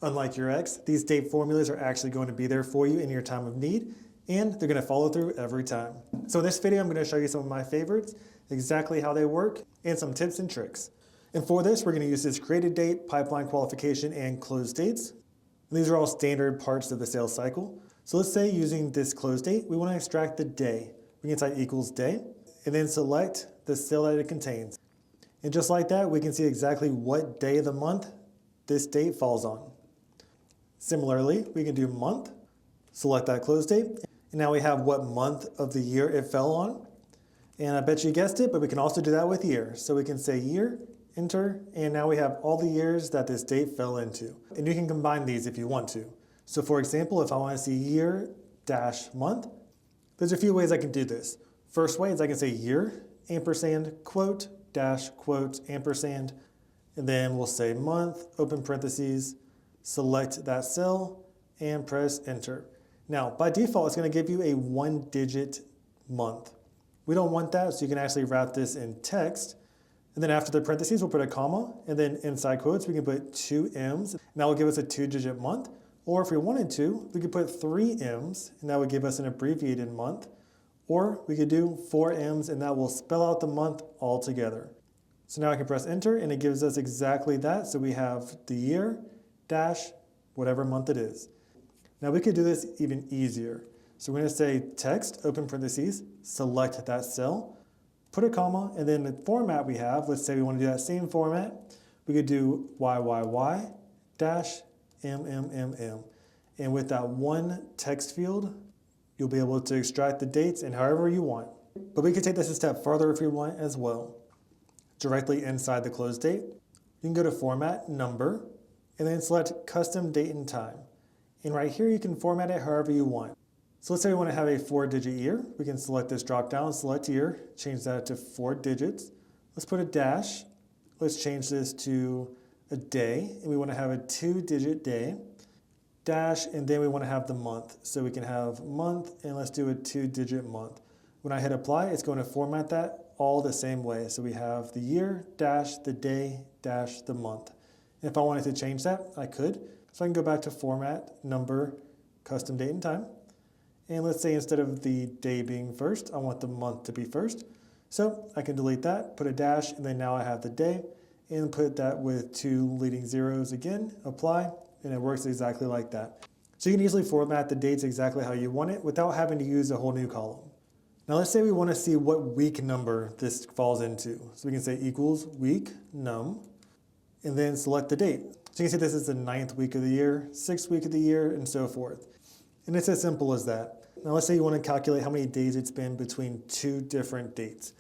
Unlike your ex, these date formulas are actually going to be there for you in your time of need, and they're going to follow through every time. So in this video, I'm going to show you some of my favorites, exactly how they work, and some tips and tricks. And for this, we're going to use this created date, pipeline qualification, and close dates. And these are all standard parts of the sales cycle. So let's say using this close date, we want to extract the day. We can type equals day, and then select the cell that it contains. And just like that, we can see exactly what day of the month this date falls on. Similarly, we can do month, select that close date, and now we have what month of the year it fell on. And I bet you guessed it, but we can also do that with year. So we can say year, enter, and now we have all the years that this date fell into. And you can combine these if you want to. So for example, if I want to see year dash month, there's a few ways I can do this. First way is I can say year, ampersand, quote, dash, quote, ampersand, and then we'll say month, open parentheses, select that cell, and press enter. Now, by default, it's going to give you a 1-digit month. We don't want that, so you can actually wrap this in text. And then after the parentheses, we'll put a comma, and then inside quotes, we can put 2 M's, and that will give us a 2-digit month. Or if we wanted to, we could put 3 M's, and that would give us an abbreviated month. Or we could do 4 M's, and that will spell out the month altogether. So now I can press enter, and it gives us exactly that. So we have the year, dash, whatever month it is. Now we could do this even easier. So we're going to say text, open parentheses, select that cell, put a comma, and then the format we have, let's say we want to do that same format, we could do YYY dash MMMM. And with that one text field, you'll be able to extract the dates and however you want. But we could take this a step further if you want as well. Directly inside the close date, you can go to format, number, and then select custom date and time. And right here, you can format it however you want. So let's say we want to have a 4-digit year. We can select this drop down, select year, change that to 4 digits. Let's put a dash. Let's change this to a day, and we want to have a 2-digit day. Dash, and then we want to have the month. So we can have month, and let's do a 2-digit month. When I hit apply, it's going to format that all the same way. So we have the year, dash, the day, dash, the month. And if I wanted to change that, I could. So I can go back to format, number, custom date and time. And let's say instead of the day being first, I want the month to be first. So I can delete that, put a dash, and then now I have the day, and put that with 2 leading zeros again, apply, and it works exactly like that. So you can easily format the dates exactly how you want it without having to use a whole new column. Now let's say we want to see what week number this falls into. So we can say equals week num, and then select the date. So you can see this is the 9th week of the year, 6th week of the year, and so forth. And it's as simple as that. Now let's say you want to calculate how many days it's been between 2 different dates.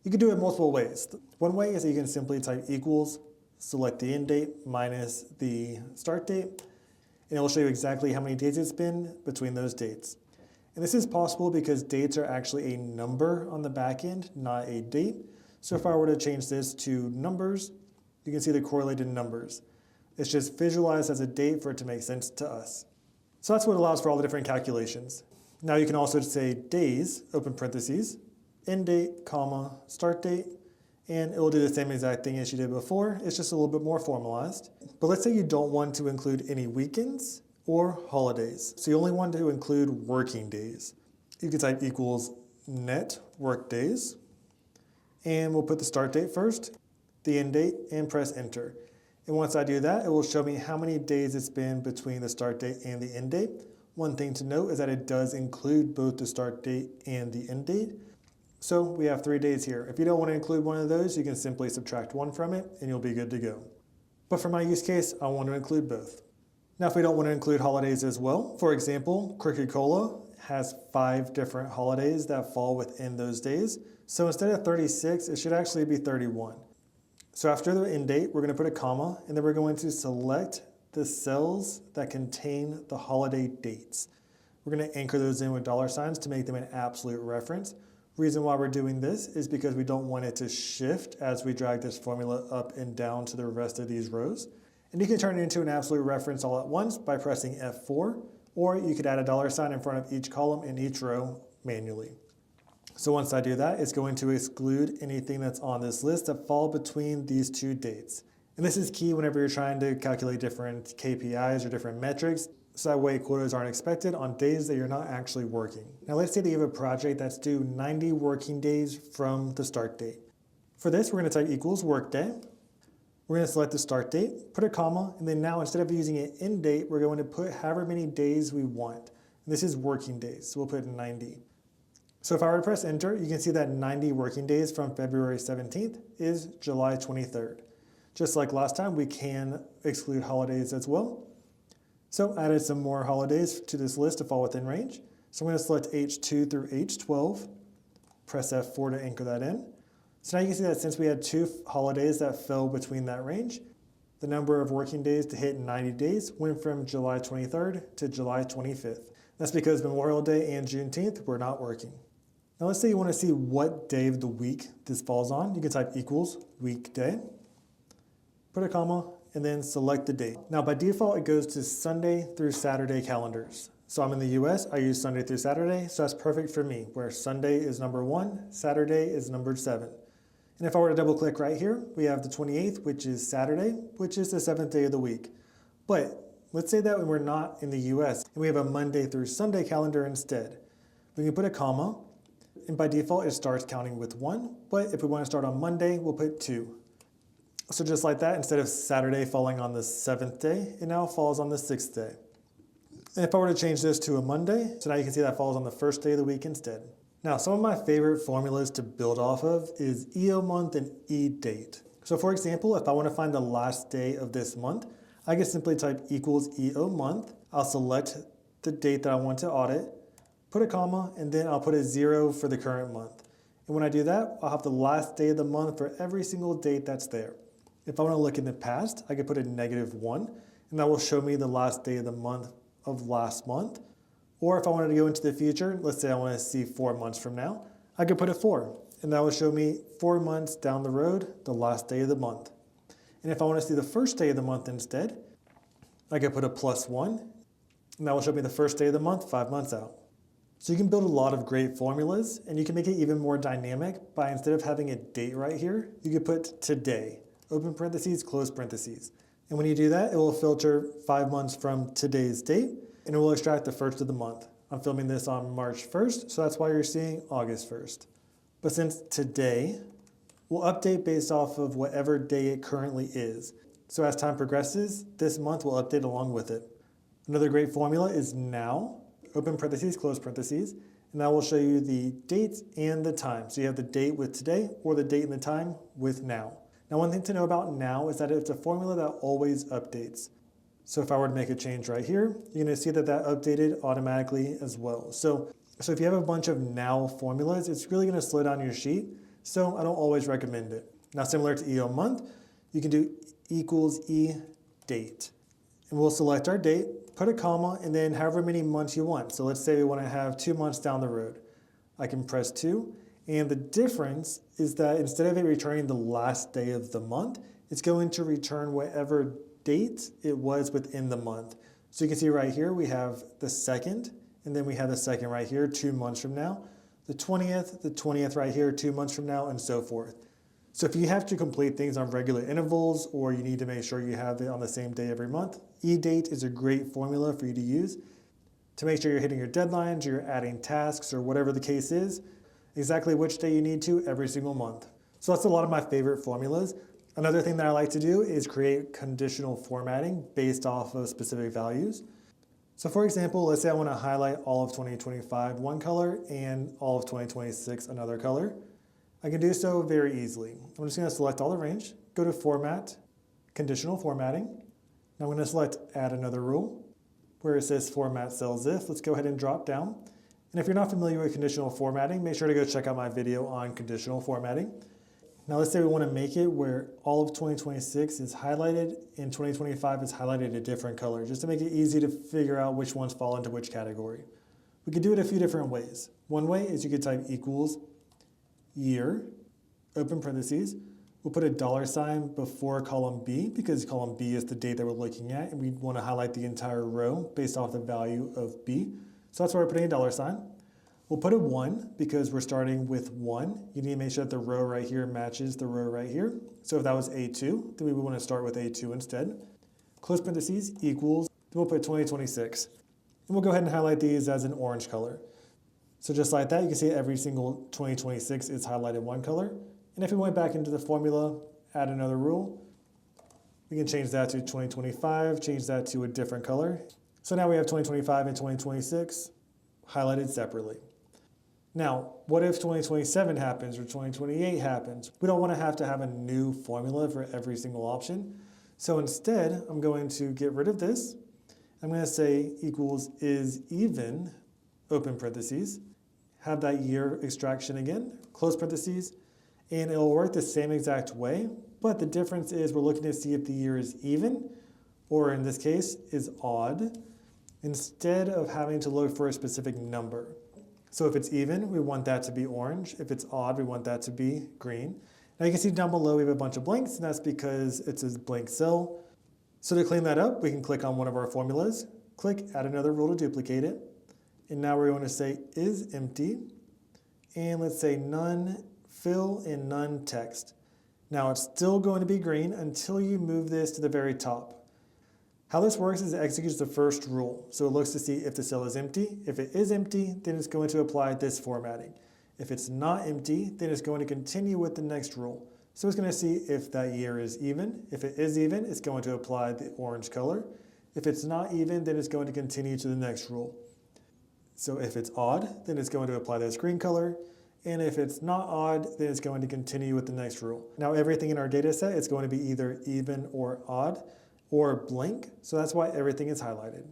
You can do it multiple ways. One way is that you can simply type equals, select the end date minus the start date, and it will show you exactly how many days it's been between those dates. And this is possible because dates are actually a number on the back end, not a date. So if I were to change this to numbers, you can see the correlated numbers. It's just visualized as a date for it to make sense to us. So that's what allows for all the different calculations. Now you can also say days, open parentheses, end date, comma, start date, and it will do the same exact thing as you did before. It's just a little bit more formalized. But let's say you don't want to include any weekends or holidays. So you only want to include working days. You can type equals NETWORKDAYS, and we'll put the start date first, the end date, and press enter. And once I do that, it will show me how many days it's been between the start date and the end date. One thing to note is that it does include both the start date and the end date. So we have 3 days here. If you don't want to include one of those, you can simply subtract 1 from it and you'll be good to go. But for my use case, I want to include both. Now, if we don't want to include holidays as well, for example, Coca-Cola has 5 different holidays that fall within those days. So instead of 36, it should actually be 31. So after the end date, we're going to put a comma, and then we're going to select the cells that contain the holiday dates. We're going to anchor those in with $signs to make them an absolute reference. Reason why we're doing this is because we don't want it to shift as we drag this formula up and down to the rest of these rows. And you can turn it into an absolute reference all at once by pressing F4, or you could add a $sign in front of each column in each row manually. So once I do that, it's going to exclude anything that's on this list that fall between these 2 dates. And this is key whenever you're trying to calculate different KPIs or different metrics, so that way quotas aren't expected on days that you're not actually working. Now let's say that you have a project that's due 90 working days from the start date. For this, we're going to type equals workday. We're going to select the start date, put a comma, and then now instead of using an end date, we're going to put however many days we want. And this is working days, so we'll put 90. So if I were to press enter, you can see that 90 working days from February 17th is July 23rd. Just like last time, we can exclude holidays as well. So I added some more holidays to this list to fall within range. So I'm going to select H2 through H12, press F4 to anchor that in. So now you can see that since we had 2 holidays that fell between that range, the number of working days to hit 90 days went from July 23rd to July 25th. That's because Memorial Day and Juneteenth were not working. Now let's say you want to see what day of the week this falls on. You can type equals weekday, put a comma, and then select the date. Now by default, it goes to Sunday through Saturday calendars. So I'm in the US, I use Sunday through Saturday, so that's perfect for me, where Sunday is number 1, Saturday is number 7. And if I were to double click right here, we have the 28th, which is Saturday, which is the 7th day of the week. But let's say that when we're not in the US and we have a Monday through Sunday calendar instead. We can put a comma, and by default it starts counting with 1, but if we want to start on Monday, we'll put 2. So just like that, instead of Saturday falling on the 7th day, it now falls on the 6th day. And if I were to change this to a Monday, so now you can see that falls on the 1st day of the week instead. Now, some of my favorite formulas to build off of is EOMONTH and EDATE. So for example, if I want to find the last day of this month, I can simply type equals EOMONTH. I'll select the date that I want to audit, put a comma, and then I'll put a 0 for the current month. And when I do that, I'll have the last day of the month for every single date that's there. If I want to look in the past, I can put a -1, and that will show me the last day of the month of last month. Or if I wanted to go into the future, let's say I want to see 4 months from now, I could put a 4, and that will show me 4 months down the road, the last day of the month. And if I want to see the first day of the month instead, I could put a +1, and that will show me the first day of the month 5 months out. So you can build a lot of great formulas, and you can make it even more dynamic by, instead of having a date right here, you could put today, open parentheses, close parentheses. And when you do that, it will filter 5 months from today's date, and it will extract the first of the month. I'm filming this on March 1st, so that's why you're seeing August 1st. But since today will update based off of whatever day it currently is. So as time progresses, this month will update along with it. Another great formula is now, open parentheses, close parentheses, and that will show you the date and the time. So you have the date with today or the date and the time with now. Now, one thing to know about now is that it's a formula that always updates. So if I were to make a change right here, you're going to see that that updated automatically as well. So if you have a bunch of now formulas, it's really going to slow down your sheet. So I don't always recommend it. Now, similar to EOMONTH, you can do equals EDATE. And we'll select our date, put a comma, and then however many months you want. So let's say we want to have 2 months down the road. I can press 2. And the difference is that instead of it returning the last day of the month, it's going to return whatever date it was within the month. So you can see right here, we have the 2nd, and then we have the 2nd right here, 2 months from now, the 20th right here, 2 months from now, and so forth. So if you have to complete things on regular intervals, or you need to make sure you have it on the same day every month, EDATE is a great formula for you to use to make sure you're hitting your deadlines, you're adding tasks, or whatever the case is, exactly which day you need to every single month. So that's a lot of my favorite formulas. Another thing that I like to do is create conditional formatting based off of specific values. So for example, let's say I want to highlight all of 2025 one color and all of 2026 another color. I can do so very easily. I'm just going to select all the range, go to Format, Conditional Formatting. Now I'm going to select Add Another Rule, where it says Format Cells If. Let's go ahead and drop down. And if you're not familiar with conditional formatting, make sure to go check out my video on conditional formatting. Now let's say we want to make it where all of 2026 is highlighted and 2025 is highlighted a different color, just to make it easy to figure out which ones fall into which category. We could do it a few different ways. One way is you could type equals year, open parentheses. We'll put a $sign before column B because column B is the date that we're looking at, and we want to highlight the entire row based off the value of B. So that's why we're putting a $sign. We'll put a 1 because we're starting with 1. You need to make sure that the row right here matches the row right here. So if that was A2, then we would want to start with A2 instead. Close parentheses equals, then we'll put 2026. And we'll go ahead and highlight these as an orange color. So just like that, you can see every single 2026 is highlighted one color. And if we went back into the formula, add another rule, we can change that to 2025, change that to a different color. So now we have 2025 and 2026 highlighted separately. Now, what if 2027 happens or 2028 happens? We don't want to have a new formula for every single option. So instead, I'm going to get rid of this. I'm going to say equals is even, open parentheses, have that year extraction again, close parentheses, and it'll work the same exact way, but the difference is we're looking to see if the year is even, or in this case, is odd, instead of having to look for a specific number. So if it's even, we want that to be orange. If it's odd, we want that to be green. Now you can see down below we have a bunch of blanks, and that's because it's a blank cell. So to clean that up, we can click on one of our formulas, click add another rule to duplicate it, and now we're going to say is empty, and let's say none fill and none text. Now it's still going to be green until you move this to the very top. How this works is it executes the first rule. So it looks to see if the cell is empty. If it is empty, then it's going to apply this formatting. If it's not empty, then it's going to continue with the next rule. So it's going to see if that year is even. If it is even, it's going to apply the orange color. If it's not even, then it's going to continue to the next rule. So if it's odd, then it's going to apply this green color. And if it's not odd, then it's going to continue with the next rule. Now everything in our data set is going to be either even or odd or blank, so that's why everything is highlighted.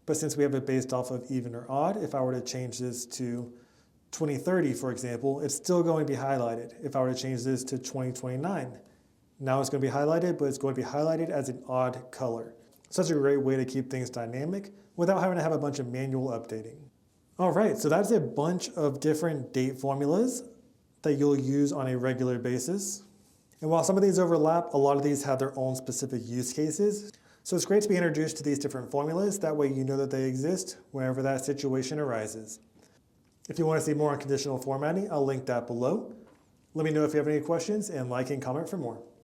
But since we have it based off of even or odd, if I were to change this to 2030, for example, it's still going to be highlighted. If I were to change this to 2029, now it's going to be highlighted, but it's going to be highlighted as an odd color. Such a great way to keep things dynamic without having to have a bunch of manual updating. All right, so that's a bunch of different date formulas that you'll use on a regular basis. And while some of these overlap, a lot of these have their own specific use cases. So it's great to be introduced to these different formulas. That way you know that they exist whenever that situation arises. If you want to see more on conditional formatting, I'll link that below. Let me know if you have any questions and like and comment for more.